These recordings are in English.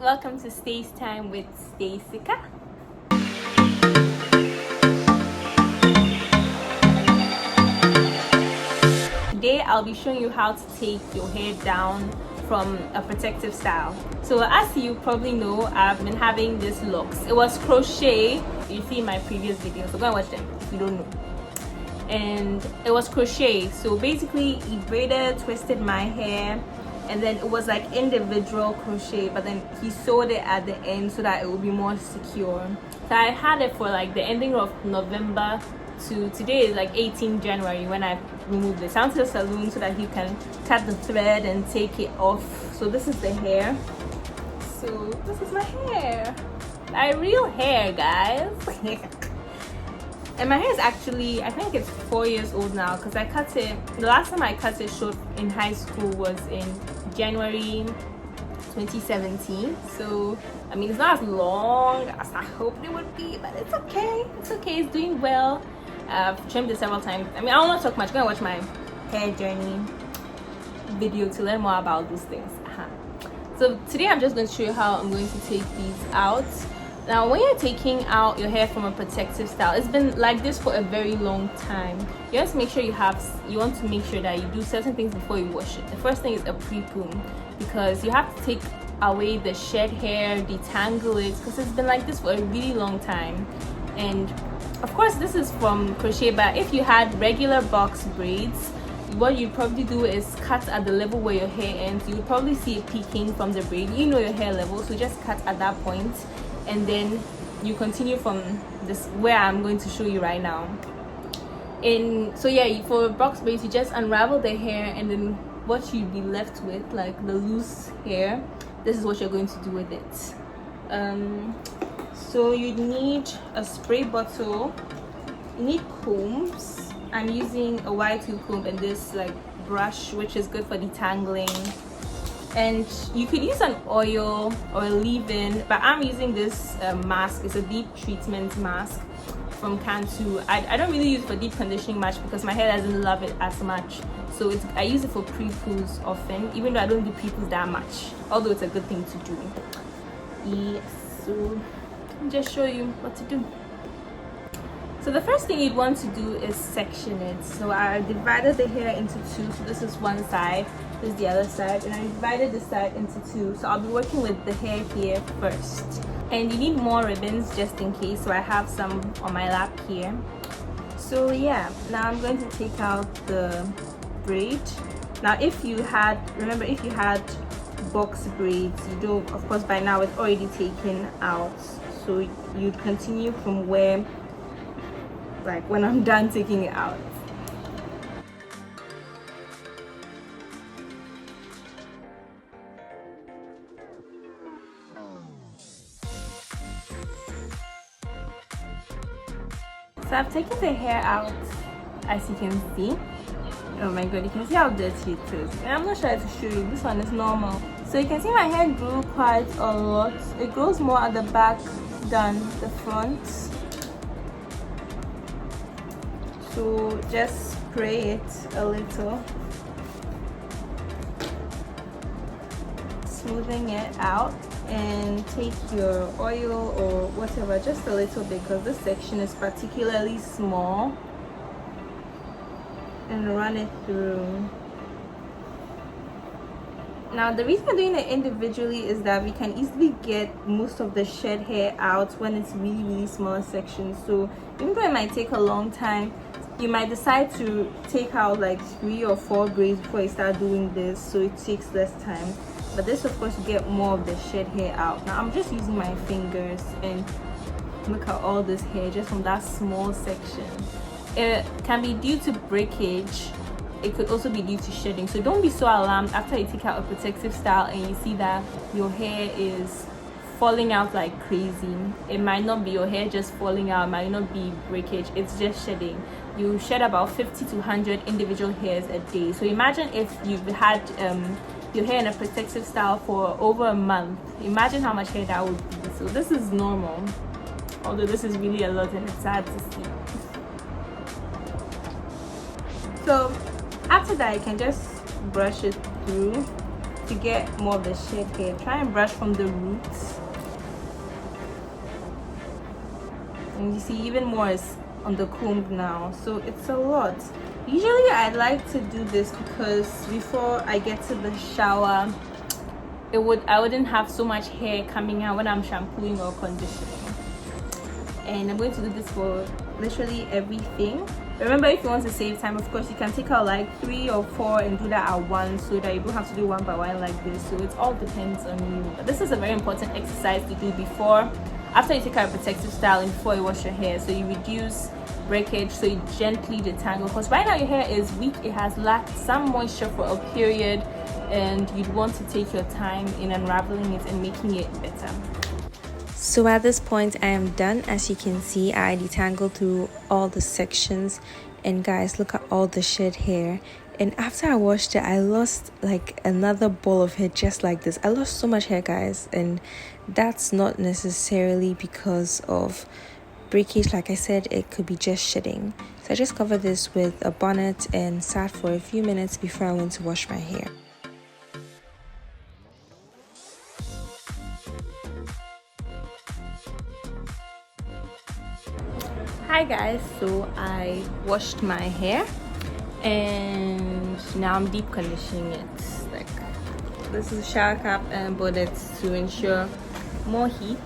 welcome to Stay's Time with Stacyka. Today I'll be showing you how to take your hair down from a protective style. So as you probably know, I've been having this locks. It was crochet. You see in my previous videos, so go and watch them if you don't know. And it was crochet, so basically he braided, twisted my hair, and then it was like individual crochet, but then he sewed it at the end so that it would be more secure. So I had it for like the ending of November to today is like 18 January when I removed it. I went to the salon so that he can cut the thread and take it off. So this is the hair. So this is my hair, my real hair, guys. And my hair is actually, I think it's 4 years old now, because I cut it, the last time I cut it short in high school was in January 2017. So I mean, it's not as long as I hoped it would be, but it's okay. It's okay, it's doing well. I've trimmed it several times. I mean, I don't want to talk much. I'm gonna watch my hair journey video to learn more about those things. So today I'm just going to show you how I'm going to take these out. Now, when you're taking out your hair from a protective style, it's been like this for a very long time. You have to make sure you want to make sure that you do certain things before you wash it. The first thing is a pre-comb, because you have to take away the shed hair, detangle it, because it's been like this for a really long time. And of course this is from crochet, but if you had regular box braids, what you'd probably do is cut at the level where your hair ends. You would probably see it peeking from the braid. You know your hair level, so just cut at that point, and then you continue from this where I'm going to show you right now. So yeah, for box braids, you just unravel the hair, and then what you'd be left with, like the loose hair, this is what you're going to do with it. So you need a spray bottle, you need combs. I'm using a Y2 comb and this like brush, which is good for detangling. And you could use an oil or a leave-in, but I'm using this mask. It's a deep treatment mask from Cantu. I don't really use it for deep conditioning much because my hair doesn't love it as much. So I use it for pre-poos often, even though I don't do pre-poos that much, although it's a good thing to do. Yes, so I'll just show you what to do. So the first thing you'd want to do is section it. So I divided the hair into two. So this is one side, this is the other side, and I divided the side into two. So I'll be working with the hair here first. And you need more ribbons just in case. So I have some on my lap here. So yeah, now I'm going to take out the braid. Now if you had box braids, you don't, of course by now it's already taken out. So you'd continue from where, like when I'm done taking it out. So I've taken the hair out, as you can see. Oh my god, you can see how dirty it is. And I'm not sure how to show you. This one is normal. So you can see my hair grew quite a lot. It grows more at the back than the front. So just spray it a little, smoothing it out, and take your oil or whatever, just a little bit, because this section is particularly small, and run it through. Now the reason I'm doing it individually is that we can easily get most of the shed hair out when it's really small sections. So even though it might take a long time, you might decide to take out like 3 or 4 braids before you start doing this, so it takes less time. But this, of course, you get more of the shed hair out. Now I'm just using my fingers, and look at all this hair just from that small section. It can be due to breakage. It could also be due to shedding. So don't be so alarmed after you take out a protective style and you see that your hair is falling out like crazy. It might not be your hair just falling out, it might not be breakage, it's just shedding. You shed about 50 to 100 individual hairs a day. So imagine if you've had your hair in a protective style for over a month. Imagine how much hair that would be. So this is normal, although this is really a lot and it's sad to see. So after that, you can just brush it through to get more of the shed hair, try and brush from the roots. And you see even more is on the comb now, so it's a lot. Usually I like to do this because before I get to the shower, I wouldn't have so much hair coming out when I'm shampooing or conditioning. And I'm going to do this for literally everything. Remember, if you want to save time, of course you can take out like 3 or 4 and do that at once, so that you don't have to do one by one like this. So it all depends on you, but this is a very important exercise to do after you take out a protective style and before you wash your hair, so you reduce breakage, so you gently detangle, because right now your hair is weak, it has lacked some moisture for a period, and you'd want to take your time in unraveling it and making it better. So at this point I am done. As you can see, I detangled through all the sections, and guys, look at all the shed hair. And after I washed it, I lost like another ball of hair just like this. I lost so much hair, guys, and that's not necessarily because of breakage. Like I said, it could be just shedding. So I just covered this with a bonnet and sat for a few minutes before I went to wash my hair. Hi guys, so I washed my hair and now I'm deep conditioning it. Like, this is a shower cap and bullets to ensure more heat.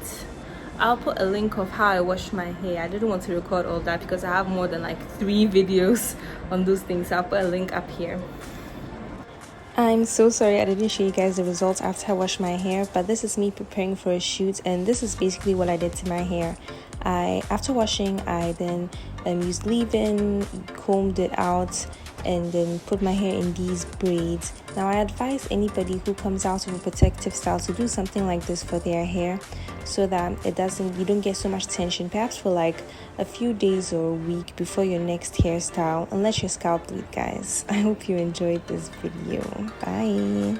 I'll put a link of how I wash my hair. I didn't want to record all that because I have more than like 3 videos on those things, so I'll put a link up here. I'm so sorry I didn't show you guys the results after I washed my hair, but this is me preparing for a shoot, and this is basically what I did to my hair. After washing, I then used leave-in, combed it out, and then put my hair in these braids. Now I advise anybody who comes out of a protective style to do something like this for their hair, so that you don't get so much tension, perhaps for like a few days or a week before your next hairstyle, and let your scalp bleed, guys. I hope you enjoyed this video. Bye.